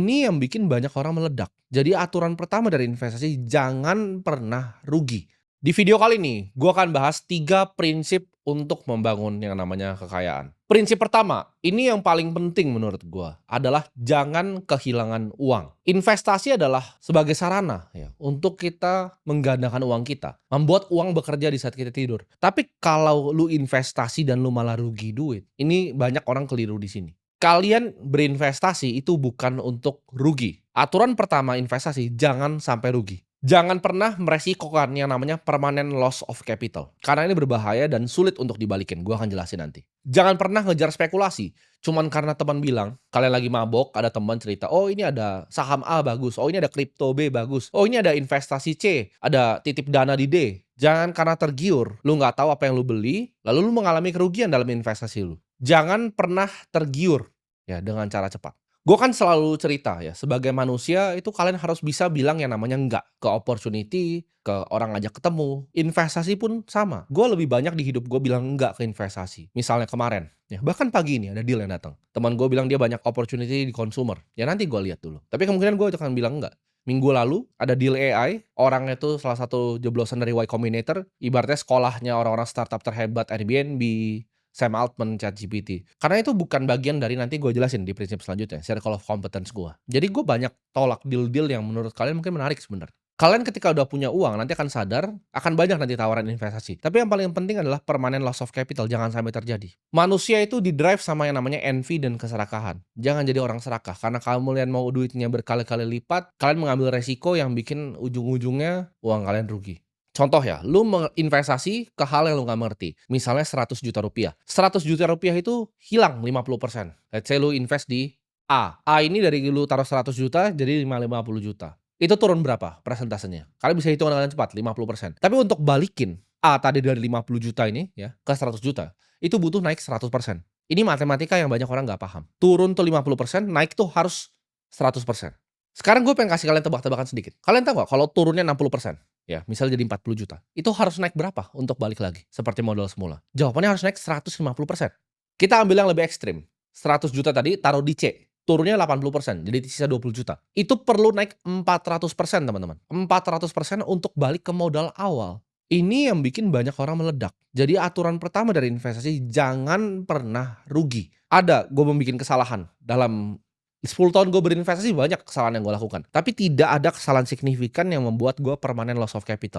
Ini yang bikin banyak orang meledak. Jadi aturan pertama dari investasi, jangan pernah rugi. Di video kali ini, gue akan bahas 3 prinsip untuk membangun yang namanya kekayaan. Prinsip pertama, ini yang paling penting menurut gue, adalah jangan kehilangan uang. Investasi adalah sebagai sarana ya untuk kita menggandakan uang kita, membuat uang bekerja di saat kita tidur. Tapi kalau lu investasi dan lu malah rugi duit, ini banyak orang keliru di sini. Kalian berinvestasi itu bukan untuk rugi. Aturan pertama investasi, jangan sampai rugi. Jangan pernah meresikokan yang namanya permanent loss of capital. Karena ini berbahaya dan sulit untuk dibalikin, gua akan jelasin nanti. Jangan pernah ngejar spekulasi, cuman karena teman bilang, kalian lagi mabok, ada teman cerita, "Oh ini ada saham A bagus, oh ini ada kripto B bagus, oh ini ada investasi C, ada titip dana di D." Jangan karena tergiur, lu nggak tahu apa yang lu beli, lalu lu mengalami kerugian dalam investasi lu. Jangan pernah tergiur ya dengan cara cepat. Gue kan selalu cerita ya, sebagai manusia itu kalian harus bisa bilang yang namanya enggak ke opportunity, ke orang ngajak ketemu. Investasi pun sama. Gue lebih banyak di hidup gue bilang enggak ke investasi. Misalnya kemarin, ya bahkan pagi ini ada deal yang datang. Teman gue bilang dia banyak opportunity di consumer. Ya nanti gue lihat dulu. Tapi kemungkinan gue akan bilang enggak. Minggu lalu ada deal AI, orangnya itu salah satu jeblosan dari Y Combinator, ibaratnya sekolahnya orang-orang startup terhebat Airbnb, Sam Altman, ChatGPT. Karena itu bukan bagian dari nanti gue jelasin di prinsip selanjutnya, circle of competence gue. Jadi gue banyak tolak deal-deal yang menurut kalian mungkin menarik sebenarnya. Kalian ketika udah punya uang nanti akan sadar, akan banyak nanti tawaran investasi. Tapi yang paling penting adalah permanent loss of capital, jangan sampai terjadi. Manusia itu di-drive sama yang namanya envy dan keserakahan. Jangan jadi orang serakah, karena kalian mau duitnya berkali-kali lipat, kalian mengambil resiko yang bikin ujung-ujungnya uang kalian rugi. Contoh ya, lu menginvestasi ke hal yang lu nggak mengerti. Misalnya Rp100.000.000. Rp100.000.000 itu hilang 50%. Let's say lu invest di A. A ini dari lu taruh 100 juta jadi 50 juta. Itu turun berapa persentasenya? Kalian bisa hitung dengan cepat, 50%. Tapi untuk balikin A tadi dari 50 juta ini ya ke 100 juta, itu butuh naik 100%. Ini matematika yang banyak orang nggak paham. Turun tuh 50%, naik tuh harus 100%. Sekarang gue pengen kasih kalian tebak-tebakan sedikit. Kalian tahu nggak kalau turunnya 60%? Ya, misalnya jadi 40 juta. Itu harus naik berapa untuk balik lagi seperti modal semula? Jawabannya harus naik 150%. Kita ambil yang lebih ekstrim. 100 juta tadi taruh di C. Turunnya 80%, jadi sisa 20 juta. Itu perlu naik 400%, teman-teman. 400% untuk balik ke modal awal. Ini yang bikin banyak orang meledak. Jadi aturan pertama dari investasi, jangan pernah rugi. Ada gue membuat kesalahan dalam 10 tahun gue berinvestasi, banyak kesalahan yang gue lakukan. Tapi tidak ada kesalahan signifikan yang membuat gue permanent loss of capital.